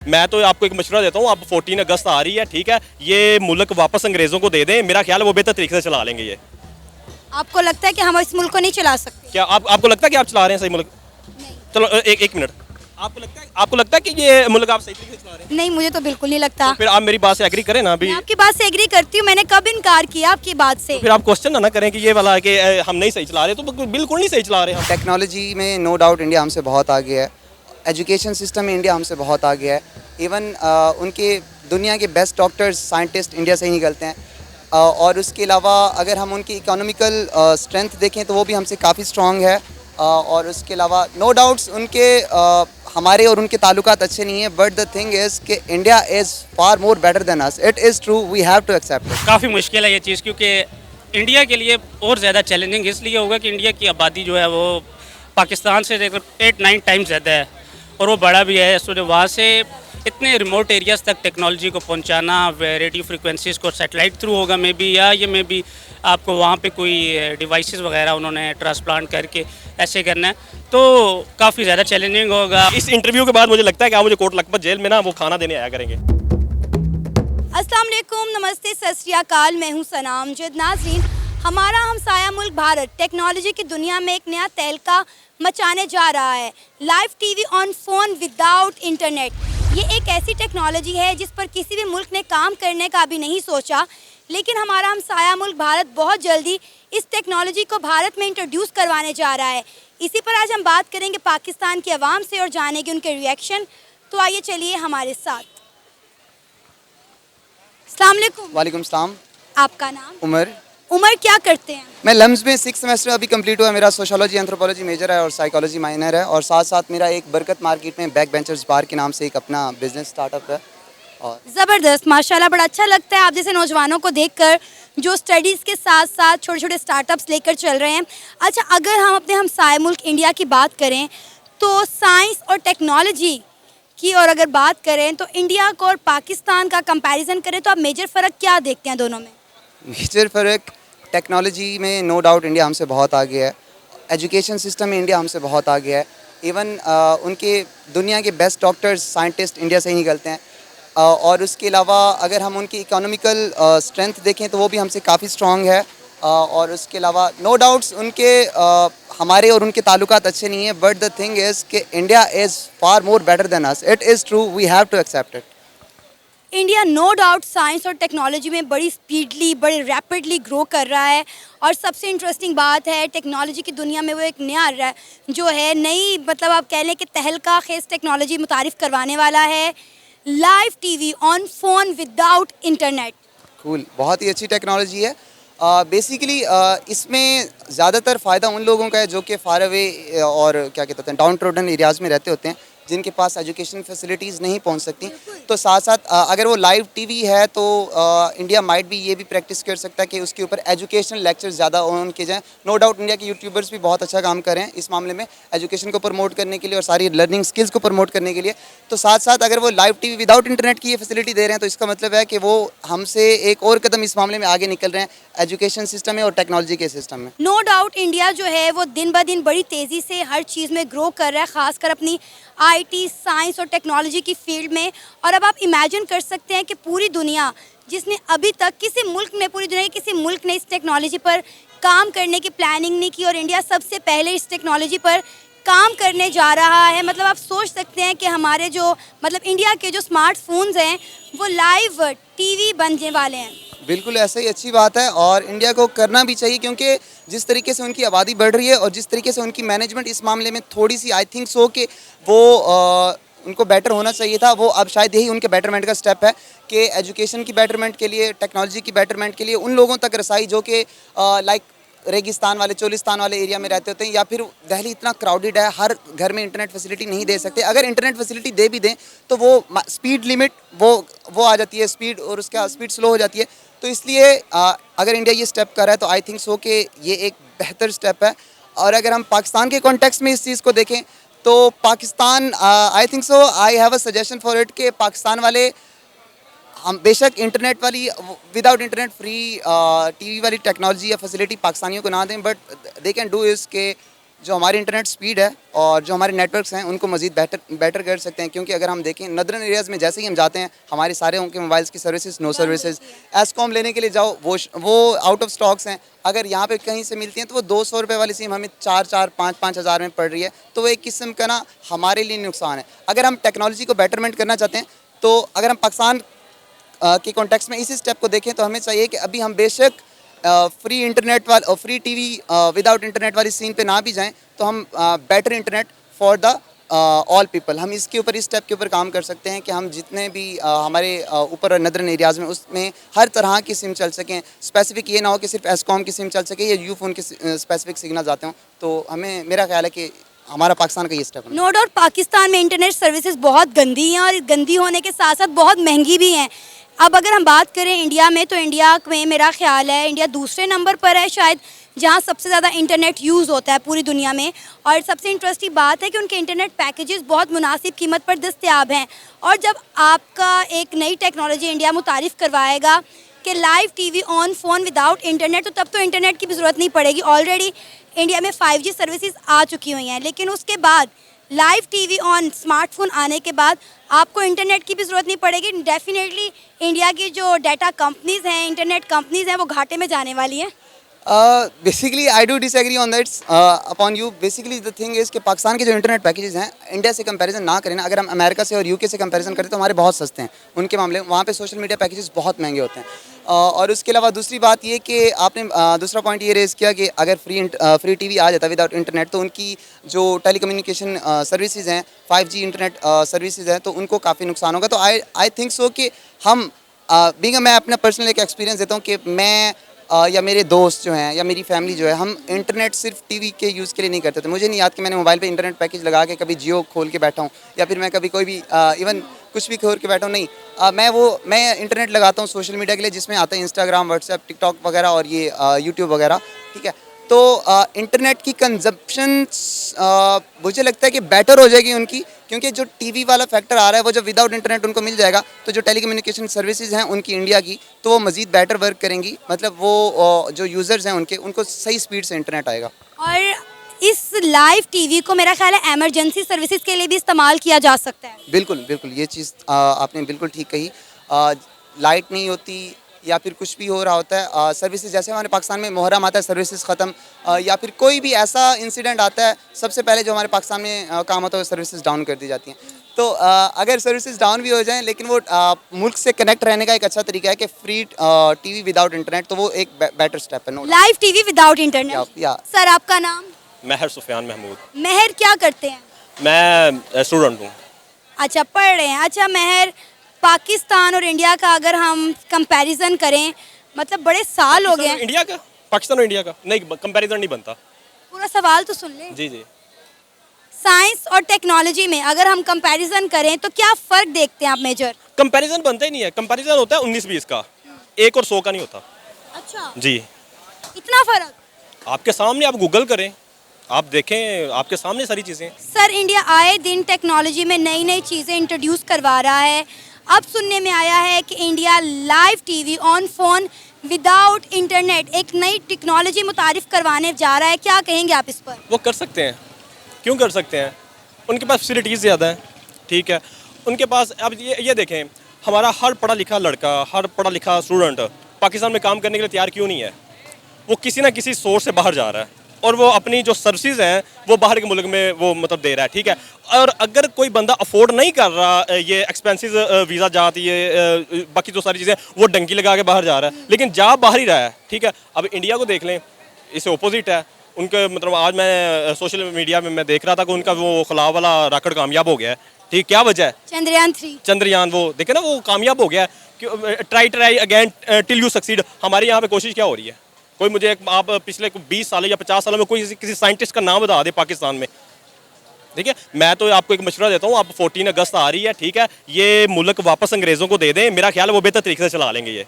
मैं तो आपको एक मशवरा देता हूँ, अब 14 अगस्त आ रही है, ठीक है, ये मुल्क वापस अंग्रेज़ों को दे दें, मेरा ख्याल है वो बेहतर तरीके से चला लेंगे ये। आपको लगता है कि हम इस मुल्क को नहीं चला सकते? क्या आपको लगता है कि आप चला रहे हैं सही मुल्क? नहीं। चलो एक मिनट, आपको लगता है कि ये मुल्क आप सही तरीके से चला रहे हैं? नहीं, मुझे तो बिल्कुल नहीं लगता। फिर आप मेरी बात से एग्री करें ना अभी। मैं आपकी बात से एग्री करती हूँ, मैंने कब इनकार किया आपकी बात से? फिर आप क्वेश्चन ना करें कि ये वाला कि हम नहीं सही चला रहे, तो बिल्कुल नहीं सही चला रहे हम। टेक्नोलॉजी में नो डाउट इंडिया हमसे बहुत आगे है। एजुकेशन सिस्टम में इंडिया हमसे बहुत आगे है। इवन उनके दुनिया के बेस्ट डॉक्टर्स साइंटिस्ट इंडिया से ही निकलते हैं। और उसके अलावा अगर हम उनकी इकोनॉमिकल स्ट्रेंथ देखें तो वो भी हमसे काफ़ी स्ट्रॉन्ग है। और उसके अलावा नो डाउट्स उनके हमारे और उनके ताल्लुकात अच्छे नहीं हैं, बट द थिंग इज़ कि India is far more better than us. It is true, we have to accept it. काफ़ी मुश्किल है ये चीज़, क्योंकि इंडिया के लिए और ज़्यादा चैलेंजिंग इसलिए होगा कि इंडिया की आबादी जो है वो पाकिस्तान से 8-9 टाइम्स ज़्यादा है और वो बड़ा भी है। सो वहाँ से इतने रिमोट एरियाज़ तक टेक्नोलॉजी को पहुँचाना रेडियो फ्रिक्वेंसीज़ को सैटेलाइट थ्रू होगा मे बी, या ये मे बी आपको वहाँ पे कोई डिवाइसेस वगैरह उन्होंने ट्रांसप्लांट करके ऐसे करना है, तो काफ़ी ज़्यादा चैलेंजिंग होगा। इस इंटरव्यू के बाद मुझे लगता है कि आप मुझे कोट लखपत जेल में ना वो खाना देने आया करेंगे। अस्सलाम वालेकुम, नमस्ते, सत श्री अकाल, मैं हूँ सनाम जिद। नाज़रीन, हमारा हमसाया मुल्क भारत टेक्नोलॉजी की दुनिया में एक नया तहलका मचाने जा रहा है। Live TV on phone without internet, ये एक ऐसी टेक्नोलॉजी है जिस पर किसी भी मुल्क ने काम करने का अभी नहीं सोचा, लेकिन हमारा हमसाया मुल्क भारत बहुत जल्दी इस टेक्नोलॉजी को भारत में इंट्रोड्यूस करवाने जा रहा है। इसी पर आज हम बात करेंगे पाकिस्तान की आवाम से और जानेंगे उनके रिएक्शन। तो आइए चलिए हमारे साथ। अस्सलाम वालेकुम। वालेकुम सलाम। आपका नाम? उमर। उमर, क्या करते हैं? मैं लम्स में 6 सेमेस्टर अभी कंप्लीट हुआ। मेरा सोशोलॉजी एंथ्रोपोलॉजी मेजर है और साइकोलॉजी माइनर है। और साथ साथ मेरा एक बरकत मार्केट में बैक बेंचर्स बार के नाम से एक अपना बिजनेस स्टार्टअप है। और ज़बरदस्त, माशाल्लाह, बड़ा अच्छा लगता है आप जैसे नौजवानों को देखकर जो स्टडीज़ के साथ साथ छोटे छोटे स्टार्टअप्स लेकर चल रहे हैं। अच्छा, अगर हम अपने हमसाए मुल्क इंडिया की बात करें तो साइंस और टेक्नोलॉजी की, और अगर बात करें तो इंडिया को और पाकिस्तान का कंपैरिजन करें तो आप मेजर फ़र्क क्या देखते हैं दोनों में? मेजर फ़र्क टेक्नोलॉजी में नो डाउट इंडिया हमसे बहुत आगे है। एजुकेशन सिस्टम में इंडिया हमसे बहुत आगे है। इवन उनके दुनिया के बेस्ट डॉक्टर्स साइंटिस्ट इंडिया से ही निकलते हैं। और उसके अलावा अगर हम उनकी इकोनॉमिकल स्ट्रेंथ देखें तो वो भी हमसे काफ़ी स्ट्रॉन्ग है। और उसके अलावा नो डाउट्स उनके हमारे और उनके ताल्लुकात अच्छे नहीं हैं, बट द थिंग इज़ कि India is far more better than us. It is true, we have to accept it. India no doubt science और टेक्नोलॉजी में बड़ी स्पीडली, बड़ी रैपिडली ग्रो कर रहा है। और सबसे इंटरेस्टिंग बात है, टेक्नोलॉजी की दुनिया में वो एक नया जो है नई, मतलब आप कह लें कि तहलका खेज़ टेक्नोलॉजी मुतारिफ़ करवाने वाला है। Live TV on phone without internet. Cool, बहुत ही अच्छी टेक्नोलॉजी है। बेसिकली इसमें ज़्यादातर फ़ायदा उन लोगों का है जो कि फार अवे और क्या कहते हैं डाउन ट्रोडन एरियाज़ में रहते होते हैं, जिनके पास एजुकेशन फैसिलिटीज़ नहीं पहुंच सकती। तो साथ साथ अगर वो लाइव टीवी है तो इंडिया माइट भी ये भी प्रैक्टिस कर सकता है कि उसके ऊपर एजुकेशनल लेक्चर्स ज़्यादा ऑन किए जाएँ। नो डाउट इंडिया के यूट्यूबर्स भी बहुत अच्छा काम कर रहे हैं इस मामले में, एजुकेशन को प्रमोट करने के लिए और सारी लर्निंग स्किल्स को प्रमोट करने के लिए। तो साथ साथ अगर वो लाइव टीवी विदाउट इंटरनेट की ये फैसिलिटी दे रहे हैं तो इसका मतलब है कि वो हमसे एक और कदम इस मामले में आगे निकल रहे हैं एजुकेशन सिस्टम में और टेक्नोलॉजी के सिस्टम में। नो डाउट इंडिया जो है वो दिन ब दिन बड़ी तेज़ी से हर चीज़ में ग्रो कर रहा है, ख़ासकर अपनी आईटी, साइंस और टेक्नोलॉजी की फील्ड में। और अब आप इमेजिन कर सकते हैं कि पूरी दुनिया, जिसने अभी तक किसी मुल्क में, पूरी दुनिया के किसी मुल्क ने इस टेक्नोलॉजी पर काम करने की प्लानिंग नहीं की, और इंडिया सबसे पहले इस टेक्नोलॉजी पर काम करने जा रहा है। मतलब आप सोच सकते हैं कि हमारे जो, मतलब इंडिया के जो स्मार्टफोन्स हैं वो लाइव टीवी बनने वाले हैं। बिल्कुल ऐसा ही, अच्छी बात है और इंडिया को करना भी चाहिए, क्योंकि जिस तरीके से उनकी आबादी बढ़ रही है और जिस तरीके से उनकी मैनेजमेंट इस मामले में थोड़ी सी आई थिंक सो कि वो उनको बेटर होना चाहिए था। वो अब शायद यही उनके बेटरमेंट का स्टेप है कि एजुकेशन की बेटरमेंट के लिए, टेक्नोलॉजी की बेटरमेंट के लिए उन लोगों तक रसाई जो कि लाइक रेगिस्तान वाले, चोलिस्तान वाले एरिया में रहते होते हैं, या फिर दिल्ली इतना क्राउडेड है, हर घर में इंटरनेट फैसिलिटी नहीं दे सकते। अगर इंटरनेट फैसिलिटी दे भी दें तो वो स्पीड लिमिट वो आ जाती है, स्पीड, और उसका स्पीड स्लो हो जाती है। तो इसलिए अगर इंडिया ये स्टेप कर रहा है तो आई थिंक सो कि ये एक बेहतर स्टेप है। और अगर हम पाकिस्तान के कॉन्टेक्स्ट में इस चीज़ को देखें तो Pakistan, I think so, I have a suggestion for it कि पाकिस्तान वाले हम बेशक इंटरनेट वाली, विदाउट इंटरनेट फ्री टीवी वाली टेक्नोलॉजी या फैसिलिटी पाकिस्तानियों को ना दें, but they can do is के जो हमारी इंटरनेट स्पीड है और जो हमारे नेटवर्क्स हैं उनको मज़ीद बेटर कर सकते हैं। क्योंकि अगर हम देखें नदरन एरियाज़ में जैसे ही हम जाते हैं हमारे सारे उनके मोबाइल्स की सर्विसेज नो सर्विसेज। एसकॉम लेने के लिए जाओ वो आउट ऑफ स्टॉक्स हैं। अगर यहाँ पे कहीं से मिलती हैं तो वो 200 रुपये वाली सिम हमें 4-5 हज़ार में पड़ रही है। तो वो एक किस्म का ना हमारे लिए नुकसान है। अगर हम टेक्नोलॉजी को बेटरमेंट करना चाहते हैं तो अगर हम पाकिस्तान के कॉन्टेक्स्ट में इसी स्टेप को देखें तो हमें चाहिए कि अभी हम बेशक फ्री इंटरनेट और फ्री टीवी विदाउट इंटरनेट वाली सीन पे ना भी जाएं तो हम better internet for the all people हम इसके ऊपर इस स्टेप के ऊपर काम कर सकते हैं कि हम जितने भी हमारे ऊपर नदरन एरियाज़ में उसमें हर तरह की सिम चल सकें। स्पेसिफिक ये ना हो कि सिर्फ एसकॉम की सिम चल सके या यू फोन के स्पेसिफिक सिग्नल्स आते हों। तो हमें मेरा ख्याल है कि हमारा पाकिस्तान का ये स्टेप है। नो डाउट पाकिस्तान में इंटरनेट सर्विसेज बहुत गंदी हैं और गंदी होने के साथ साथ बहुत महंगी भी हैं। अब अगर हम बात करें इंडिया में तो इंडिया में मेरा ख्याल है इंडिया दूसरे नंबर पर है शायद जहां सबसे ज़्यादा इंटरनेट यूज़ होता है पूरी दुनिया में। और सबसे इंटरेस्टिंग बात है कि उनके इंटरनेट पैकेजेस बहुत मुनासिब कीमत पर दस्तयाब हैं। और जब आपका एक नई टेक्नोलॉजी इंडिया मुतारिफ़ करवाएगा कि live TV on phone without internet तो तब तो इंटरनेट की भी ज़रूरत नहीं पड़ेगी। ऑलरेडी इंडिया में 5G सर्विसेज आ चुकी हुई हैं, लेकिन उसके बाद लाइव टीवी ऑन स्मार्टफोन आने के बाद आपको इंटरनेट की भी ज़रूरत नहीं पड़ेगी। डेफिनेटली इंडिया की जो डाटा कंपनीज़ हैं, इंटरनेट कंपनीज़ हैं, वो घाटे में जाने वाली हैं। Basically I do disagree on that upon you. Basically the thing is कि पाकिस्तान के जो इंटरनेट पैकेजेस हैं इंडिया से कंपैरिजन ना करें ना, अगर हम अमेरिका से और यूके से कंपैरिजन करें तो हमारे बहुत सस्ते हैं उनके मामले में। वहाँ पे सोशल मीडिया पैकेजेस बहुत महंगे होते हैं। और उसके अलावा दूसरी बात ये कि आपने दूसरा पॉइंट ये रेज़ किया कि अगर फ्री टीवी आ जाता विदाउट इंटरनेट तो उनकी जो टेलीकम्युनिकेशन सर्विसेज हैं 5G इंटरनेट सर्विसेज हैं तो उनको काफ़ी नुकसान होगा। तो आई थिंक सो कि हम मैं अपना पर्सनल एक एक्सपीरियंस देता हूँ कि मैं या मेरे दोस्त जो हैं या मेरी फैमिली जो है हम इंटरनेट सिर्फ टीवी के यूज़ के लिए नहीं करते थे। मुझे नहीं याद कि मैंने मोबाइल पे इंटरनेट पैकेज लगा के कभी जियो खोल के बैठा हूँ या फिर मैं कभी कोई भी इवन कुछ भी खोल के बैठा हूँ। नहीं, मैं इंटरनेट लगाता हूँ सोशल मीडिया के लिए जिसमें आता है इंस्टाग्राम, व्हाट्सएप, टिकटॉक वगैरह और ये यूट्यूब वगैरह। ठीक है, तो इंटरनेट की कंजप्शन मुझे लगता है कि बेटर हो जाएगी उनकी, क्योंकि जो टीवी वाला फैक्टर आ रहा है वो जब विदाउट इंटरनेट उनको मिल जाएगा तो जो टेलीकम्युनिकेशन सर्विसेज हैं उनकी इंडिया की तो वो मज़ीद बेटर वर्क करेंगी। मतलब वो जो यूज़र्स हैं उनको सही स्पीड से इंटरनेट आएगा। और इस लाइव टीवी को मेरा ख्याल है एमरजेंसी सर्विसेज के लिए भी इस्तेमाल किया जा सकता है। बिल्कुल बिल्कुल, ये चीज़ आपने बिल्कुल ठीक कही। लाइट नहीं होती या फिर कुछ भी हो रहा होता है सर्विसेज, जैसे हमारे पाकिस्तान में मुहर्रम आता है सर्विसेज ख़त्म या फिर कोई भी ऐसा इंसिडेंट आता है सबसे पहले जो हमारे पाकिस्तान में काम होता है सर्विसेज डाउन कर दी जाती हैं। तो अगर सर्विसेज डाउन भी हो जाएं लेकिन वो मुल्क से कनेक्ट रहने का एक अच्छा तरीका है कि फ्री टीवी विदाउट इंटरनेट, तो वो एक बेटर स्टेप है। Live TV without internet. Sir आपका नाम? महर सुफियान महमूद। महर क्या करते हैं? मैं स्टूडेंट हूँ। अच्छा, पढ़ रहे हैं। अच्छा महर, पाकिस्तान और इंडिया का अगर हम कंपैरिजन करें, मतलब बड़े साल हो गए हैं। इंडिया का, पाकिस्तान और इंडिया का नहीं कंपैरिजन नहीं बनता। पूरा सवाल तो सुन लें। जी जी। साइंस और टेक्नोलॉजी में अगर हम कंपैरिजन करें तो क्या फ़र्क देखते हैं आप मेजर? कंपैरिजन बनता ही नहीं है। कंपैरिजन होता है 19-20 का, 1 और 100 का नहीं होता। अच्छा जी, इतना फ़र्क? आपके सामने, आप गूगल करें, आप देखें, आपके सामने सारी चीज़ें। सर इंडिया आए दिन टेक्नोलॉजी में नई नई चीज़ें इंट्रोड्यूस करवा रहा है। अब सुनने में आया है कि India live TV on phone without internet एक नई टेक्नोलॉजी मुतारिफ करवाने जा रहा है। क्या कहेंगे आप इस पर? वो कर सकते हैं, क्यों कर सकते हैं? उनके पास फैसिलिटीज़ ज़्यादा हैं। ठीक है, उनके पास अब ये देखें, हमारा हर पढ़ा लिखा लड़का, हर पढ़ा लिखा स्टूडेंट पाकिस्तान में काम करने के लिए तैयार क्यों नहीं है? वो किसी ना किसी सोर्स से बाहर जा रहा है और वो अपनी जो सर्विसेज हैं वो बाहर के मुल्क में वो मतलब दे रहा है। ठीक है, और अगर कोई बंदा अफोर्ड नहीं कर रहा ये एक्सपेंसिव वीज़ा जाती है, बाकी जो सारी चीज़ें, वो डंकी लगा के बाहर जा रहा है, लेकिन जा बाहर ही रहा है। ठीक है, अब इंडिया को देख लें, इससे ऑपोजिट है उनके। मतलब आज मैं सोशल मीडिया में मैं देख रहा था कि उनका वो खला वाला रॉकेट कामयाब हो गया है। ठीक, क्या वजह है? चंद्रयान वो देखे ना, वो कामयाब हो गया है। Try again till you succeed. हमारे यहाँ पे कोशिश क्या हो रही है? कोई मुझे आप पिछले 20 साल या 50 सालों में कोई किसी साइंटिस्ट का नाम बता दे पाकिस्तान में। देखिए, मैं तो आपको एक मशवरा देता हूँ, आप 14 अगस्त आ रही है, ठीक है, ये मुल्क वापस अंग्रेज़ों को दे दें, मेरा ख्याल है वो बेहतर तरीके से चला लेंगे। ये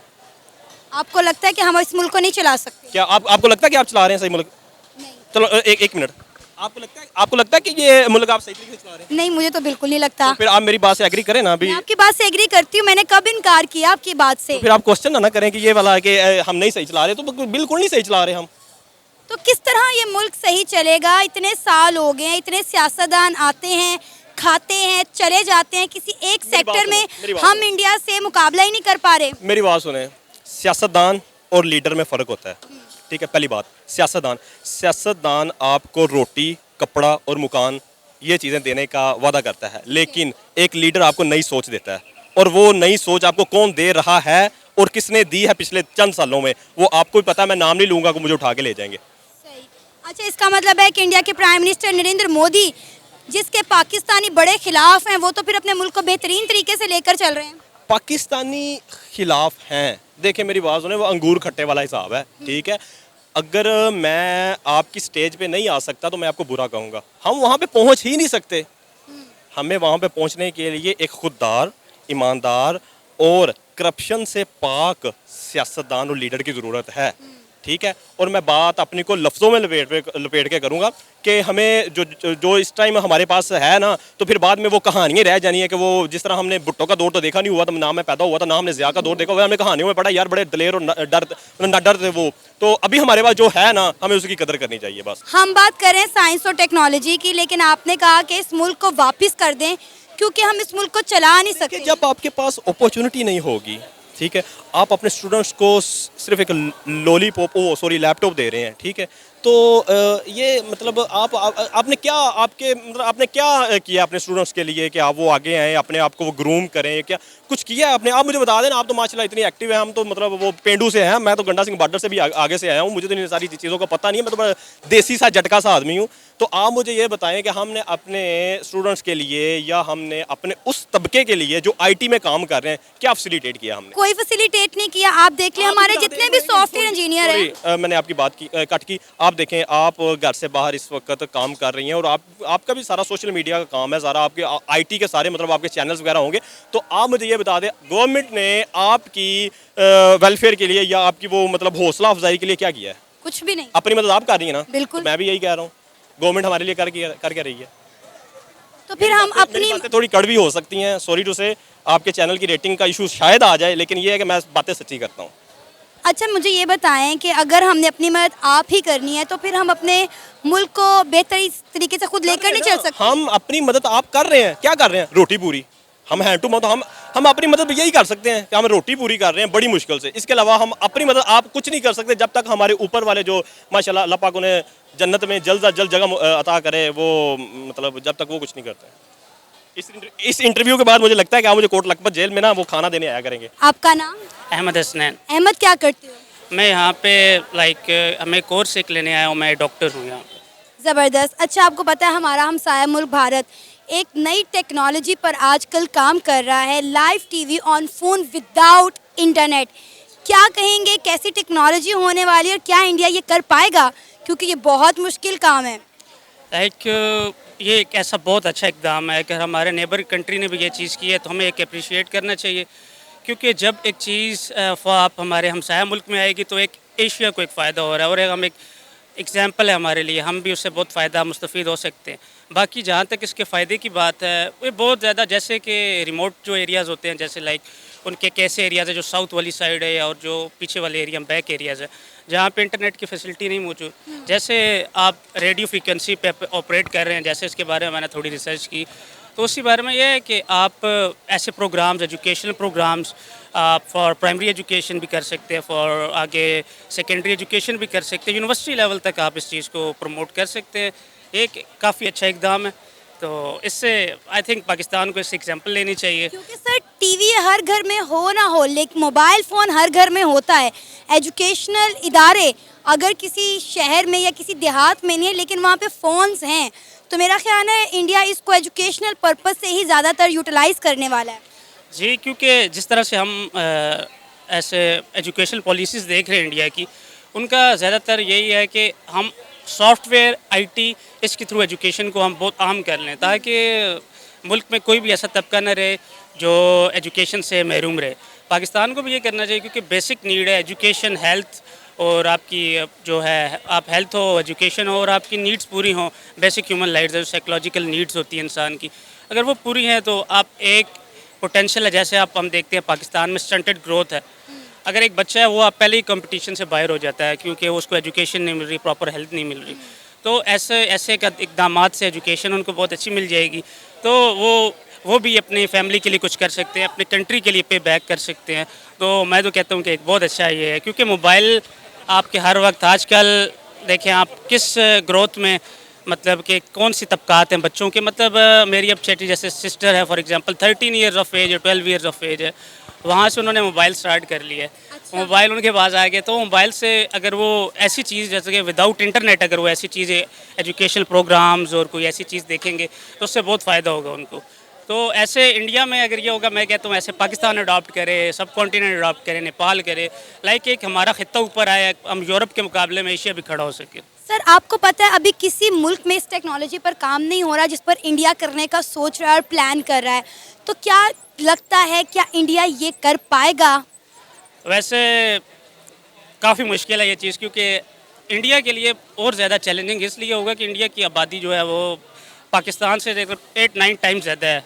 आपको लगता है कि हम इस मुल्क को नहीं चला सकते? क्या आपको लगता है कि आप चला रहे हैं सही मुल्क? नहीं। चलो एक मिनट, आपको लगता है कि ये मुल्क आप सही तरीके से चला रहे हैं? नहीं, मुझे तो बिल्कुल नहीं लगता। तो फिर आप मेरी बात से एग्री करें ना। अभी मैं आपकी बात से एग्री करती हूँ, मैंने कब इनकार किया आपकी बात से? तो फिर आप क्वेश्चन ना करें कि ये वाला कि हम नहीं सही चला रहे, तो बिल्कुल नहीं सही चला रहे हम। तो किस तरह ये मुल्क सही चलेगा? इतने साल हो गए हैं, इतने सियासतदान आते हैं, खाते हैं, चले जाते हैं, किसी एक सेक्टर में हम इंडिया से मुकाबला ही नहीं कर पा रहे। मेरी बात सुने, सियासतदान और लीडर में फ़र्क होता है, ठीक है। पहली बात, सियासतदान आपको रोटी, कपड़ा और मकान ये चीज़ें देने का वादा करता है, लेकिन एक लीडर आपको नई सोच देता है, और वो नई सोच आपको कौन दे रहा है और किसने दी है पिछले चंद सालों में, वो आपको भी पता है। मैं नाम नहीं लूँगा, को मुझे उठा के ले जाएंगे। सही। अच्छा, इसका मतलब है कि इंडिया के प्राइम मिनिस्टर नरेंद्र मोदी, जिसके पाकिस्तानी बड़े खिलाफ हैं, वो तो फिर अपने मुल्क को बेहतरीन तरीके से लेकर चल रहे हैं। पाकिस्तानी खिलाफ हैं, देखिए मेरी बात सुने, वो अंगूर खट्टे वाला हिसाब है, ठीक है। अगर मैं आपकी स्टेज पे नहीं आ सकता तो मैं आपको बुरा कहूँगा। हम वहाँ पे पहुँच ही नहीं सकते। हमें वहाँ पे पहुँचने के लिए एक खुददार, ईमानदार और करप्शन से पाक सियासतदान और लीडर की ज़रूरत है, ठीक है। और मैं बात अपनी को लफ्ज़ों में लपेट के करूँगा कि हमें जो इस टाइम हमारे पास है ना, तो फिर बाद में वो कहानियाँ रह जानी है कि वो जिस तरह हमने भुट्टो का दौर तो देखा नहीं हुआ था, ना मैं पैदा हुआ था, ना हमने ज़िया का दौर देखा हुआ, हमने कहानियों में पढ़ा यार बड़े दलेर और डर थे वो। तो अभी हमारे पास जो है ना, हमें उसकी कदर करनी चाहिए बस। हम बात करें साइंस और टेक्नोलॉजी की, लेकिन आपने कहा कि इस मुल्क को वापस कर दें, क्योंकि हम इस मुल्क को चला नहीं सकते। जब आपके पास अपॉर्चुनिटी नहीं होगी, ठीक है, आप अपने स्टूडेंट्स को सिर्फ एक लैपटॉप दे रहे हैं, ठीक है, तो ये मतलब आपने क्या किया अपने स्टूडेंट्स के लिए कि आप वो आगे आएँ, अपने आप को वो ग्रूम करें, क्या कुछ किया है आपने? आप मुझे बता दें ना, आप तो माशाल्लाह इतनी एक्टिव है, हम तो मतलब वो पेंडू से हैं, मैं तो गंडा सिंह बॉर्डर से भी आगे से आया हूँ, मुझे तो इन सारी चीज़ों का पता नहीं है, मैं तो बड़ा देसी सा झटका सा आदमी हूँ। तो आप मुझे ये बताएं कि हमने अपने स्टूडेंट्स के लिए या हमने अपने उस तबके के लिए जो आईटी में काम कर रहे हैं, क्या फैसिलिटेट किया हमने? कोई फैसिलिटेट नहीं किया। आप देख लें, हमारे जितने भी सॉफ्टवेयर इंजीनियर हैं, मैंने आपकी बात की कट की। आप देखें, आप घर से बाहर इस वक्त काम कर रही हैं और आपका भी सारा सोशल मीडिया का काम है, सारा आपके आईटी के सारे मतलब आपके चैनल्स वगैरह होंगे। तो आप मुझे ये बता दें, गवर्नमेंट ने आपकी वेलफेयर के लिए या आपकी वो मतलब हौसला अफजाई के लिए क्या किया है? कुछ भी नहीं। अपनी मदद आप कर रही है ना? बिल्कुल। तो मैं भी यही कह रहा हूँ, गवर्नमेंट हमारे लिए कर क्या रही है? तो फिर हम मेरी अपनी बातें थोड़ी कड़वी हो सकती हैं, सॉरी टू से, आपके चैनल की रेटिंग का इशू शायद आ जाए, लेकिन ये है कि मैं बातें सच्ची करता हूँ। अच्छा, मुझे ये बताएं कि अगर हमने अपनी मदद आप ही करनी है, तो फिर हम अपने मुल्क को बेहतर तरीके से खुद लेकर नहीं चल सकते। हम अपनी मदद आप कर रहे हैं, क्या कर रहे हैं? रोटी पूरी। हम हैंड टू माउथ, हम अपनी मदद यही कर सकते हैं कि हम रोटी पूरी कर रहे हैं बड़ी मुश्किल से। इसके अलावा हम अपनी मदद आप कुछ नहीं कर सकते, जब तक हमारे ऊपर वाले जो माशाल्लाह अल्लाह पाक उन्हें जन्नत में जल्द से जल्द जगह अता करे, वो मतलब जब तक वो कुछ नहीं करते। इस इंटरव्यू के बाद मुझे लगता है कि आप मुझे कोट लखपत जेल में ना वो खाना देने आया करेंगे। आपका नाम? अहमद हसनैन। अहमद, क्या करते हो? मैं यहाँ पे हमें कोर्स एक लेने आया हूँ, मैं डॉक्टर हूँ यहाँ पे। ज़बरदस्त। अच्छा, आपको पता है हमारा हमसाया मुल्क भारत एक नई टेक्नोलॉजी पर आजकल काम कर रहा है, live TV on phone without internet. क्या कहेंगे, कैसी टेक्नोलॉजी होने वाली है और क्या इंडिया ये कर पाएगा? क्योंकि ये बहुत मुश्किल काम है। ये एक ऐसा बहुत अच्छा इकदाम है कि हमारे नेबर कंट्री ने भी ये चीज़ की है, तो हमें एक अप्रिशिएट करना चाहिए। क्योंकि जब एक चीज़ आप हमारे हमसाया मुल्क में आएगी तो एक एशिया को एक फ़ायदा हो रहा है, और हम एक एग्जाम्पल है हमारे लिए, हम भी उससे बहुत फ़ायदा मुस्तफ़ीद हो सकते हैं। बाकी जहाँ तक इसके फ़ायदे की बात है, वो बहुत ज़्यादा, जैसे कि रिमोट जो एरियाज़ होते हैं, जैसे लाइक उनके कैसे एरियाज़ है जो साउथ वाली साइड है और जो पीछे वाले एरिया बैक एरियाज़ है जहाँ पे इंटरनेट की फैसिलिटी नहीं मौजूद, जैसे आप रेडियो फ्रीक्वेंसी पे ऑपरेट कर रहे हैं, जैसे इसके बारे में मैंने थोड़ी रिसर्च की, तो उसी बारे में यह है कि आप ऐसे प्रोग्राम्स, एजुकेशनल प्रोग्राम्स, आप फॉर प्राइमरी एजुकेशन भी कर सकते हैं, फॉर आगे सेकेंडरी एजुकेशन भी कर सकते हैं, यूनिवर्सिटी लेवल तक आप इस चीज़ को प्रमोट कर सकते हैं। एक काफ़ी अच्छा इकदाम है, तो इससे आई थिंक पाकिस्तान को इससे एग्जाम्पल लेनी चाहिए। क्योंकि सर टीवी हर घर में हो ना हो, लेकिन मोबाइल फ़ोन हर घर में होता है। एजुकेशनल इदारे अगर किसी शहर में या किसी देहात में नहीं है, लेकिन वहाँ पे फ़ोन्स हैं, तो मेरा ख्याल है इंडिया इसको एजुकेशनल पर्पस से ही ज़्यादातर यूटिलाइज़ करने वाला है। जी, क्योंकि जिस तरह से हम ऐसे एजुकेशनल पॉलिसीज़ देख रहे हैं इंडिया की, उनका ज़्यादातर यही है कि हम सॉफ्टवेयर, आईटी, इसके थ्रू एजुकेशन को हम बहुत आम कर लें, ताकि मुल्क में कोई भी ऐसा तबका न रहे जो एजुकेशन से महरूम रहे। पाकिस्तान को भी ये करना चाहिए, क्योंकि बेसिक नीड है एजुकेशन, हेल्थ, और आपकी जो है आप हेल्थ हो, एजुकेशन हो, और आपकी नीड्स पूरी हों, बेसिक ह्यूमन राइट्स जो साइकोलॉजिकल नीड्स होती है इंसान की, अगर वो पूरी हैं तो आप एक पोटेंशियल है, जैसे हम देखते हैं पाकिस्तान में स्टंटेड ग्रोथ है, अगर एक बच्चा है वो आप पहले ही कंपटीशन से बाहर हो जाता है क्योंकि उसको एजुकेशन नहीं मिल रही, प्रॉपर हेल्थ नहीं मिल रही। तो ऐसे ऐसे का इकदाम से एजुकेशन उनको बहुत अच्छी मिल जाएगी, तो वो भी अपनी फैमिली के लिए कुछ कर सकते हैं, अपने कंट्री के लिए पे बैक कर सकते हैं। तो मैं तो कहता हूँ कि एक बहुत अच्छा ये है, क्योंकि मोबाइल आपके हर वक्त आजकल देखें आप किस ग्रोथ में, मतलब कि कौन सी तबकात हैं बच्चों के, मतलब मेरी अब छोटी जैसे सिस्टर है for example 13 years of age है, 12 इयर्स ऑफ एज है, वहाँ से उन्होंने मोबाइल स्टार्ट कर लिया है। मोबाइल उनके पास आ गया, तो मोबाइल से अगर वो ऐसी चीज़ जैसे कि विदाउट इंटरनेट अगर वो ऐसी चीज़ें एजुकेशनल प्रोग्राम्स और कोई ऐसी चीज़ देखेंगे तो उससे बहुत फ़ायदा होगा उनको। तो ऐसे इंडिया में अगर ये होगा, मैं कहता हूँ ऐसे पाकिस्तान अडॉप्ट करे, सब कॉन्टिनेंट अडॉप्ट करे, नेपाल करे, लाइक एक हमारा खित्ता ऊपर आया, हम यूरोप के मुकाबले में एशिया भी खड़ा हो सके। सर आपको पता है अभी किसी मुल्क में इस टेक्नोलॉजी पर काम नहीं हो रहा जिस पर इंडिया करने का सोच रहा है और प्लान कर रहा है, तो क्या लगता है क्या इंडिया ये कर पाएगा? वैसे काफ़ी मुश्किल है ये चीज़, क्योंकि इंडिया के लिए और ज़्यादा चैलेंजिंग इसलिए होगा कि इंडिया की आबादी जो है वो पाकिस्तान से 8-9 टाइम्स ज़्यादा है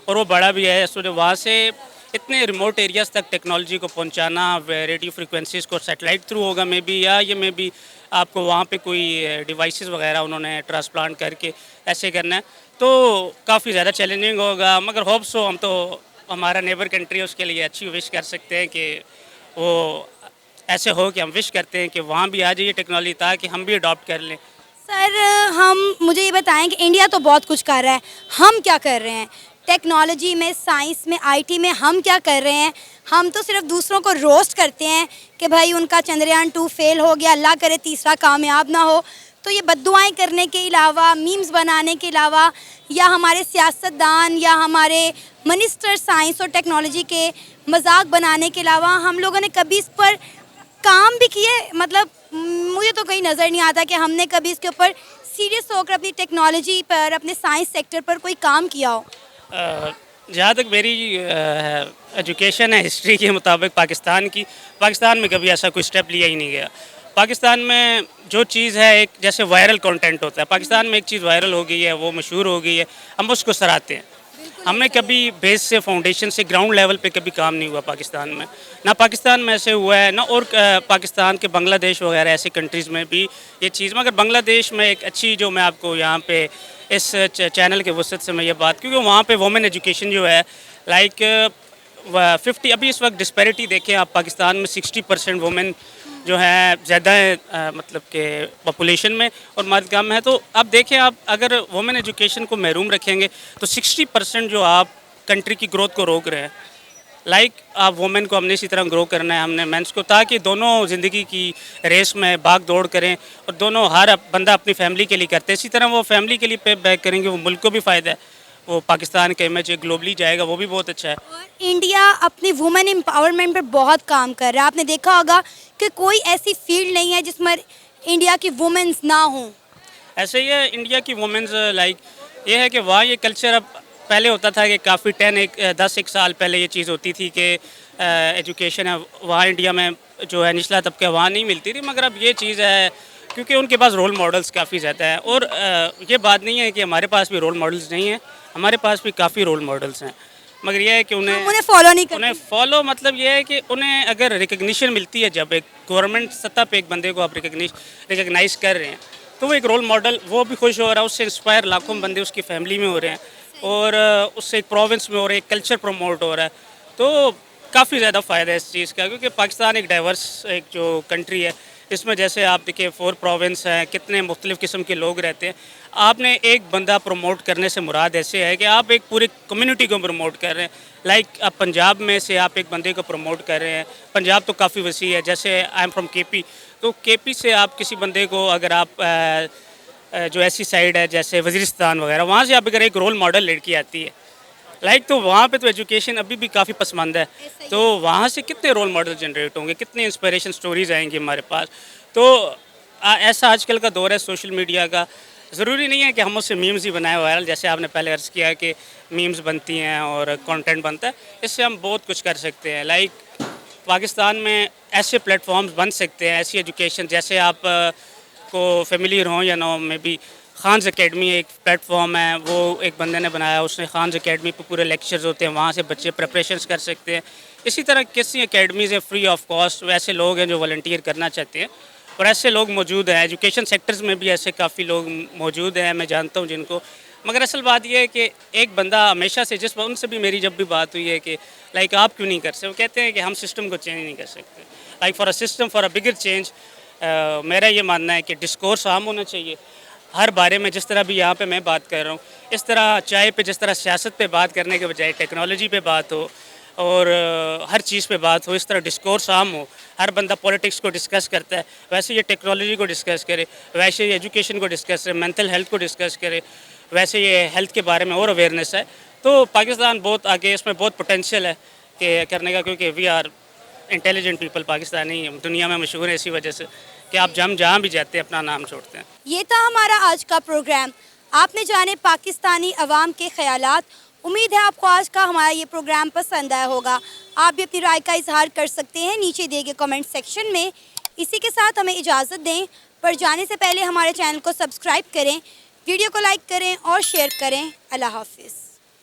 और वो बड़ा भी है। तो वहाँ से इतने रिमोट एरियाज़ तक टेक्नोलॉजी को पहुँचाना रेडियो फ्रिक्वेंसीज़ को सैटेलाइट थ्रू होगा मे बी, या ये मे बी आपको वहाँ पे कोई डिवाइसेस वगैरह उन्होंने ट्रांसप्लांट करके ऐसे करना है, तो काफ़ी ज़्यादा चैलेंजिंग होगा। मगर होप सो, हम तो हमारा नेबर कंट्री है उसके लिए अच्छी विश कर सकते हैं कि वो ऐसे हो कि हम विश करते हैं कि वहाँ भी आ जाइए टेक्नोलॉजी ताकि हम भी अडॉप्ट कर लें। सर हम मुझे ये बताएं कि इंडिया तो बहुत कुछ कर रहा है, हम क्या कर रहे हैं टेक्नोलॉजी में, साइंस में, आईटी में? हम क्या कर रहे हैं? हम तो सिर्फ दूसरों को रोस्ट करते हैं कि भाई उनका चंद्रयान 2 फेल हो गया, अल्लाह करे तीसरा कामयाब ना हो। तो ये बद्दुआएं करने के अलावा, मीम्स बनाने के अलावा, या हमारे सियासतदान या हमारे मिनिस्टर साइंस और टेक्नोलॉजी के मजाक बनाने के अलावा हम लोगों ने कभी इस पर काम भी किए? मतलब मुझे तो कहीं नज़र नहीं आता कि हमने कभी इसके ऊपर सीरियस होकर अपनी टेक्नोलॉजी पर, अपने साइंस सेक्टर पर कोई काम किया हो। जहाँ तक मेरी एजुकेशन है हिस्ट्री के मुताबिक पाकिस्तान में कभी ऐसा कोई स्टेप लिया ही नहीं गया। पाकिस्तान में जो चीज़ है, एक जैसे वायरल कंटेंट होता है, पाकिस्तान में एक चीज़ वायरल हो गई है, वो मशहूर हो गई है, हम उसको सराहते हैं। हमने कभी बेस से, फाउंडेशन से, ग्राउंड लेवल पे कभी काम नहीं हुआ पाकिस्तान में, ना पाकिस्तान में ऐसे हुआ है ना, और पाकिस्तान के बांग्लादेश वगैरह ऐसे कंट्रीज़ में भी ये चीज़। मगर बांग्लादेश में एक अच्छी, जो मैं आपको यहाँ पे इस चैनल के वसत से मैं ये बात, क्योंकि वहाँ पे वुमेन एजुकेशन जो है लाइक 50, अभी इस वक्त डिस्पैरिटी देखें आप, पाकिस्तान में 60% वुमेन जो है ज़्यादा है मतलब के पॉपुलेशन में, और मर्द कम है। तो अब देखें आप, अगर वुमेन एजुकेशन को महरूम रखेंगे तो 60% जो आप कंट्री की ग्रोथ को रोक रहे हैं। लाइक आप वुमेन को हमने इसी तरह ग्रो करना है, हमने मेंस को, ताकि दोनों ज़िंदगी की रेस में भाग दौड़ करें और दोनों, हर बंदा अपनी फैमिली के लिए करते हैं, इसी तरह वो फैमिली के लिए पे बैक करेंगे, वो मुल्क को भी फ़ायदा है, वो पाकिस्तान का इमेज ग्लोबली जाएगा, वो भी बहुत अच्छा है। और इंडिया अपनी वुमेन एम्पावरमेंट पर बहुत काम कर रहा है। आपने देखा होगा कि कोई ऐसी फील्ड नहीं है जिसमें इंडिया की वुमेन्स ना हों। ऐसे ही है इंडिया की वुमेन्स, लाइक ये है कि वहाँ ये कल्चर, अब पहले होता था कि काफ़ी 10-1 साल पहले ये चीज़ होती थी कि एजुकेशन है वहाँ इंडिया में जो है निचला तबका वहाँ नहीं मिलती थी, मगर अब ये चीज़ है क्योंकि उनके पास रोल मॉडल्स काफ़ी ज़्यादा हैं। और ये बात नहीं है कि हमारे पास भी रोल मॉडल्स नहीं हैं, हमारे पास भी काफ़ी रोल मॉडल्स हैं, मगर यह है कि उन्हें फॉलो नहीं करते। उन्हें फॉलो, मतलब ये है कि उन्हें अगर रिकग्निशन मिलती है, जब एक गवर्नमेंट सत्ता पे एक बंदे को आप रिकग्नाइज कर रहे हैं, तो वो एक रोल मॉडल, वो भी खुश हो रहा है, उससे इंस्पायर लाखों बंदे उसकी फैमिली में हो रहे हैं, और उससे एक प्रोविंस में हो रहा है, एक कल्चर प्रमोट हो रहा है। तो काफ़ी ज़्यादा फ़ायदा है इस चीज़ का, क्योंकि पाकिस्तान एक डाइवर्स एक जो कंट्री है, इसमें जैसे आप देखिए 4 प्रोविंस हैं, कितने मुख्तलिफ़ किस्म के लोग रहते हैं। आपने एक बंदा प्रमोट करने से मुराद ऐसे है कि आप एक पूरी कम्युनिटी को प्रमोट कर रहे हैं। लाइक आप पंजाब में से आप एक बंदे को प्रमोट कर रहे हैं, पंजाब तो काफ़ी वसी है, जैसे आई एम फ्रॉम KP, तो KP से आप किसी बंदे को, अगर आप जो ऐसी साइड है जैसे वज़ीरिस्तान वगैरह, वहाँ से आप अगर एक रोल मॉडल लड़की आती है लाइक, तो वहाँ पे तो एजुकेशन अभी भी काफ़ी पसमानदा है, तो वहाँ से कितने रोल मॉडल जनरेट होंगे, कितने इंस्पिरेशन स्टोरीज़ आएंगी हमारे पास। तो ऐसा आजकल का दौर है सोशल मीडिया का, ज़रूरी नहीं है कि हम उससे मीम्स ही बनाए वायरल, जैसे आपने पहले अर्ज़ किया कि मीम्स बनती हैं और कंटेंट बनता है, इससे हम बहुत कुछ कर सकते हैं। लाइक पाकिस्तान में ऐसे प्लेटफॉर्म्स बन सकते हैं, ऐसी एजुकेशन, जैसे आप को फेमिलियर हों या ना हो, में भी खान्स एकेडमी एक प्लेटफॉर्म है, वो एक बंदे ने बनाया, उसने खान्स एकेडमी पे पूरे लेक्चर्स होते हैं, वहाँ से बच्चे प्रिपरेशंस कर सकते हैं। इसी तरह किसी एकेडमीज़ हैं फ्री ऑफ कॉस्ट, वैसे लोग हैं जो वॉलंटियर करना चाहते हैं और ऐसे लोग मौजूद हैं। एजुकेशन सेक्टर्स में भी ऐसे काफ़ी लोग मौजूद हैं, मैं जानता हूँ जिनको। मगर असल बात यह है कि एक बंदा हमेशा से, जिस उनसे भी मेरी जब भी बात हुई है कि लाइक आप क्यों नहीं कर सकते, वो कहते हैं कि हम सिस्टम को चेंज नहीं कर सकते। Like for a system, for a bigger change, मेरा ये मानना है कि डिस्कोर्स आम होना चाहिए हर बारे में। जिस तरह भी यहाँ पे मैं बात कर रहा हूँ, इस तरह चाय पे जिस तरह सियासत पे बात करने के बजाय टेक्नोलॉजी पे बात हो और हर चीज़ पे बात हो, इस तरह डिस्कोर्स आम हो। हर बंदा पॉलिटिक्स को डिस्कस करता है, वैसे ये टेक्नोलॉजी को डिस्कस करे, वैसे ये एजुकेशन को डिस्कस करे, मेंटल हेल्थ को डिस्कस करे, वैसे ये हेल्थ के बारे में और अवेयरनेस है। तो पाकिस्तान बहुत आगे, इसमें बहुत पोटेंशियल है कि करने का, क्योंकि we are intelligent people. Pakistani दुनिया में मशहूर है इसी वजह से कि आप जहाँ भी जाते हैं अपना नाम छोड़ते हैं। ये था हमारा आज का प्रोग्राम। आपने जाने पाकिस्तानी अवाम के ख्यालात। उम्मीद है आपको आज का हमारा ये प्रोग्राम पसंद आया होगा। आप भी अपनी राय का इजहार कर सकते हैं नीचे दिए गए कमेंट सेक्शन में। इसी के साथ हमें इजाज़त दें, पर जाने से पहले हमारे चैनल को सब्सक्राइब करें, वीडियो को लाइक करें और शेयर करें। अल्लाह हाफिज़।